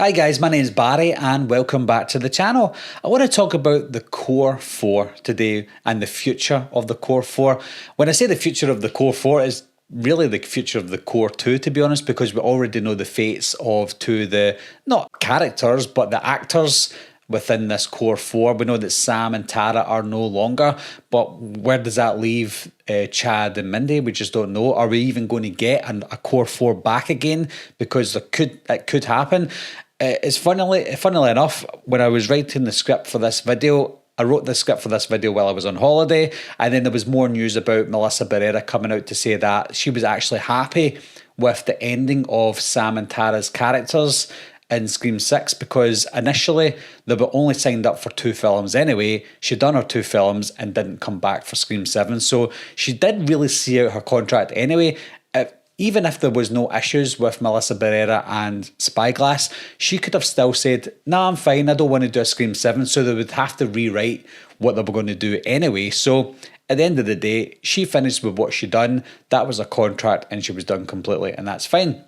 Hi guys, my name is Barry and welcome back to the channel. I want to talk about the Core 4 today and the future of the Core 4. When I say the future of the Core 4, it's really the future of the Core 2, to be honest, because we already know the fates of two of the, not characters, but the actors within this Core 4. We know that Sam and Tara are no longer, but where does that leave Chad and Mindy? We just don't know. Are we even going to get a Core 4 back again? Because it could happen. It's funnily enough, when I was writing the script for this video, I wrote the script for this video while I was on holiday, and then there was more news about Melissa Barrera coming out to say that she was actually happy with the ending of Sam and Tara's characters in Scream 6, because initially they were only signed up for 2 films anyway. She'd done her 2 films and didn't come back for Scream 7, so she did really see out her contract anyway. Even if there was no issues with Melissa Barrera and Spyglass, she could have still said, nah, I'm fine, I don't want to do a Scream 7, so they would have to rewrite what they were going to do anyway. So at the end of the day, she finished with what she'd done. That was a contract and she was done completely, and that's fine.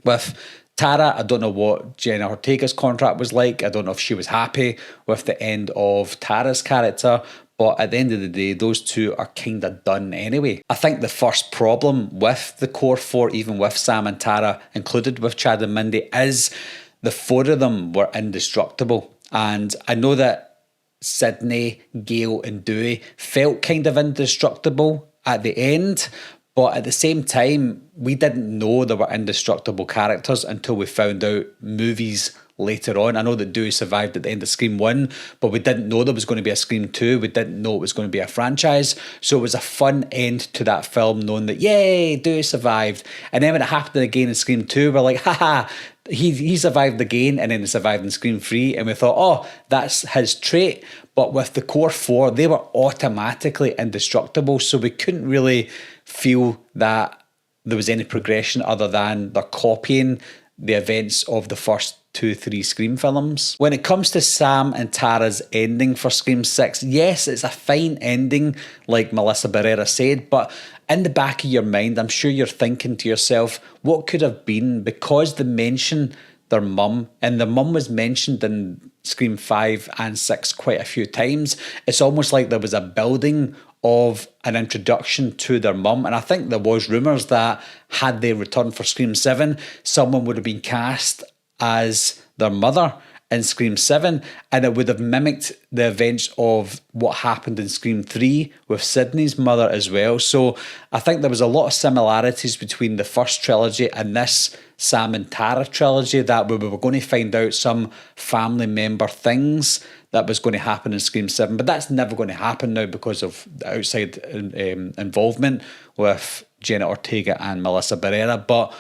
With Tara, I don't know what Jenna Ortega's contract was like. I don't know if she was happy with the end of Tara's character, but at the end of the day, those two are kind of done anyway. I think the first problem with the Core 4, even with Sam and Tara included with Chad and Mindy, is the 4 of them were indestructible. And I know that Sydney, Gail and Dewey felt kind of indestructible at the end, but at the same time, we didn't know they were indestructible characters until we found out movies later on. I know that Dewey survived at the end of Scream 1, but we didn't know there was going to be a Scream 2. We didn't know it was going to be a franchise. So it was a fun end to that film, knowing that, yay, Dewey survived. And then when it happened again in Scream 2, we're like, haha, he survived again, and then he survived in Scream 3. And we thought, oh, that's his trait. But with the Core 4, they were automatically indestructible. So we couldn't really feel that there was any progression other than they're copying the events of the first 2-3 Scream films. When it comes to Sam and Tara's ending for Scream 6, yes, it's a fine ending, like Melissa Barrera said, but in the back of your mind, I'm sure you're thinking to yourself, what could have been? Because they mention their mum, and their mum was mentioned in Scream 5 and 6 quite a few times. It's almost like there was a building of an introduction to their mum, and I think there was rumours that had they returned for Scream 7, someone would have been cast as their mother in Scream 7, and it would have mimicked the events of what happened in Scream 3 with Sydney's mother as well. So I think there was a lot of similarities between the first trilogy and this Sam and Tara trilogy, that we were going to find out some family member things that was going to happen in Scream 7, but that's never going to happen now because of the outside involvement with Jenna Ortega and Melissa Barrera. But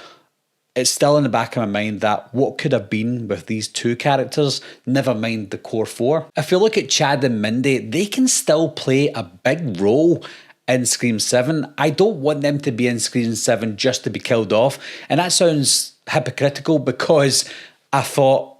it's still in the back of my mind that what could have been with these 2 characters, never mind the Core 4. If you look at Chad and Mindy, they can still play a big role in Scream 7. I don't want them to be in Scream 7 just to be killed off. And that sounds hypocritical, because I thought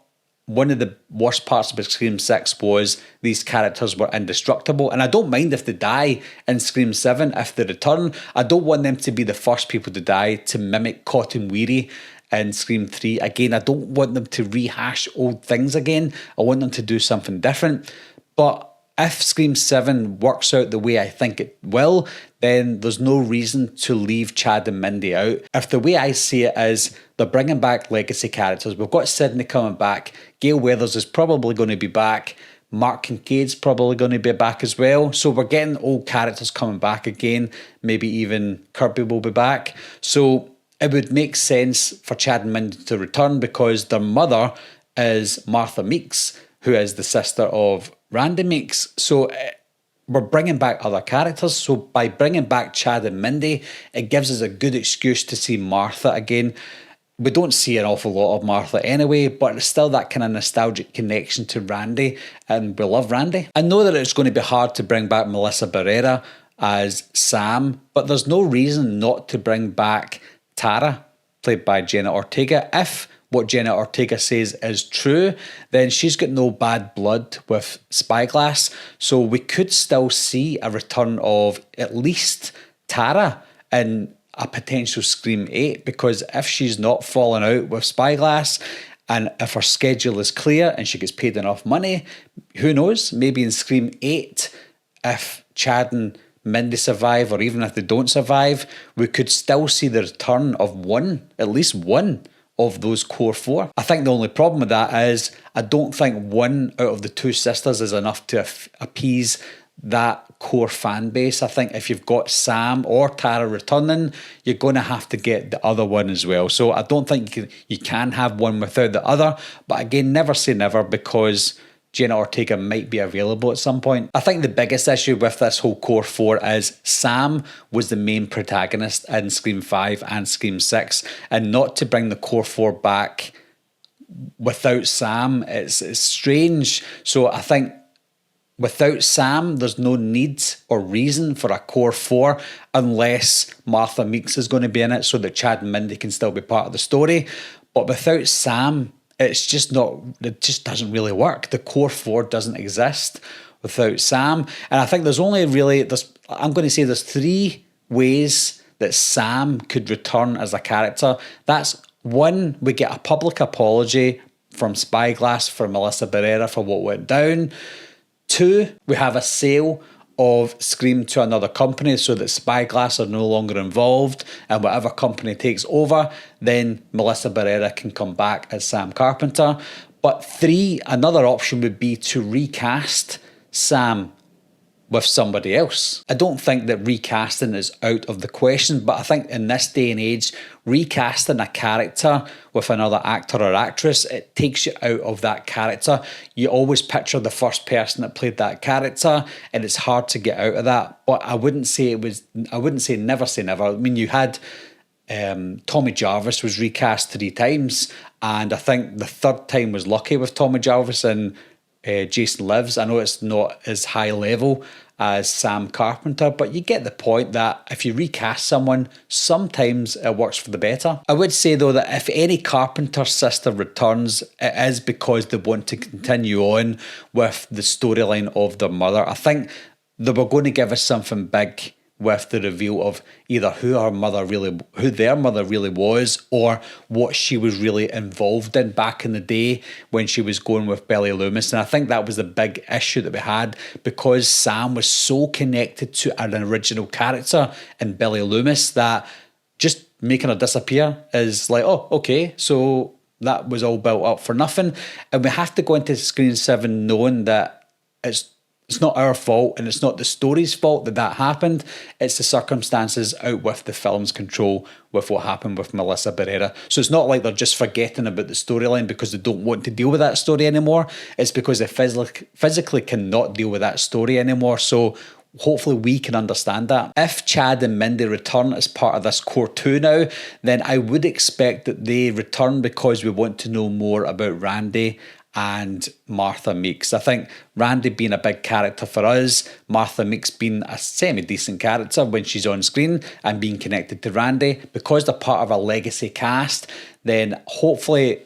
one of the worst parts about Scream 6 was these characters were indestructible. And I don't mind if they die in Scream 7, if they return. I don't want them to be the first people to die to mimic Cotton Weary in Scream 3. Again, I don't want them to rehash old things again. I want them to do something different. But if Scream 7 works out the way I think it will, then there's no reason to leave Chad and Mindy out. If the way I see it is they're bringing back legacy characters, we've got Sydney coming back, Gail Weathers is probably going to be back, Mark Kincaid's probably going to be back as well. So we're getting old characters coming back again, maybe even Kirby will be back. So it would make sense for Chad and Mindy to return, because their mother is Martha Meeks, who is the sister of Randy Meeks. So we're bringing back other characters. So by bringing back Chad and Mindy, it gives us a good excuse to see Martha again. We don't see an awful lot of Martha anyway, but it's still that kind of nostalgic connection to Randy, and we love Randy. I know that it's going to be hard to bring back Melissa Barrera as Sam, but there's no reason not to bring back Tara, played by Jenna Ortega. If what Jenna Ortega says is true, then she's got no bad blood with Spyglass, so we could still see a return of at least Tara in a potential Scream 8, because if she's not falling out with Spyglass, And if her schedule is clear and she gets paid enough money, who knows, maybe in Scream 8, if Chad and Mindy survive, or even if they don't survive, we could still see the return of one, at least one, of those core four. I think the only problem with that is I don't think one out of the two sisters is enough to appease that core fan base. I think if you've got Sam or Tara returning, you're going to have to get the other one as well. So I don't think you can have one without the other. But again, never say never, because Jenna Ortega might be available at some point. I think the biggest issue with this whole core four is Sam was the main protagonist in Scream 5 and Scream 6, and not to bring the core four back without Sam, it's strange. So I think without Sam, there's no need or reason for a core four unless Martha Meeks is going to be in it so that Chad and Mindy can still be part of the story. But without Sam, it's just not, it just doesn't really work. The core four doesn't exist without Sam. And I think there's only really, I'm going to say there's three ways that Sam could return as a character. That's one, we get a public apology from Spyglass for Melissa Barrera for what went down. Two, we have a sale of Scream to another company so that Spyglass are no longer involved, and whatever company takes over, then Melissa Barrera can come back as Sam Carpenter. But three, another option would be to recast Sam with somebody else. I don't think that recasting is out of the question, but I think in this day and age, recasting a character with another actor or actress, it takes you out of that character. You always picture the first person that played that character, and it's hard to get out of that. But I wouldn't say never say never. I mean, you had Tommy Jarvis was recast 3 times, and I think the third time was lucky with Tommy Jarvis and Jason Lives. I know it's not as high level as Sam Carpenter, but you get the point that if you recast someone, sometimes it works for the better. I would say though that if any Carpenter sister returns, it is because they want to continue on with the storyline of their mother. I think they were going to give us something big with the reveal of either who their mother really was, or what she was really involved in back in the day when she was going with Billy Loomis. And I think that was the big issue that we had, because Sam was so connected to an original character in Billy Loomis that just making her disappear is like, oh, okay, so that was all built up for nothing. And we have to go into Scream 7 knowing that it's not our fault, and it's not the story's fault that happened. It's the circumstances out with the film's control with what happened with Melissa Barrera. So it's not like they're just forgetting about the storyline because they don't want to deal with that story anymore. It's because they physically cannot deal with that story anymore. So hopefully we can understand that. If Chad and Mindy return as part of this core 2 now, then I would expect that they return because we want to know more about Randy and Martha Meeks. I think Randy being a big character for us, Martha Meeks being a semi-decent character when she's on screen and being connected to Randy, because they're part of a legacy cast, then hopefully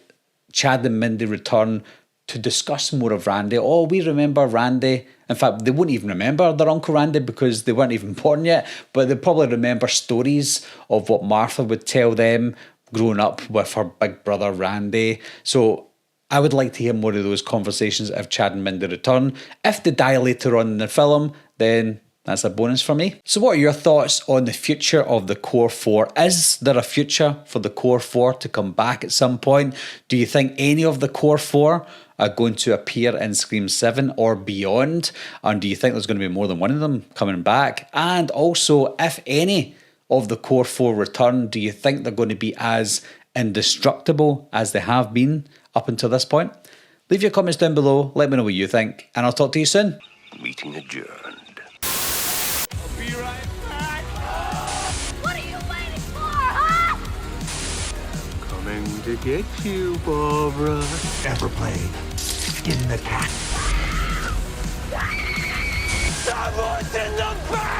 Chad and Mindy return to discuss more of Randy. Oh, we remember Randy. In fact, they wouldn't even remember their Uncle Randy because they weren't even born yet, but they probably remember stories of what Martha would tell them growing up with her big brother Randy. So I would like to hear more of those conversations if Chad and Mindy return. If they die later on in the film, then that's a bonus for me. So what are your thoughts on the future of the Core 4? Is there a future for the Core 4 to come back at some point? Do you think any of the Core 4 are going to appear in Scream 7 or beyond? And do you think there's going to be more than one of them coming back? And also, if any of the Core 4 return, do you think they're going to be as indestructible as they have been up until this point? Leave your comments down below, let me know what you think, and I'll talk to you soon. Meeting adjourned. I'll be right back. What are you waiting for, huh? Coming to get you, Barbara. Ever played Skin the Cat? Someone's in the back!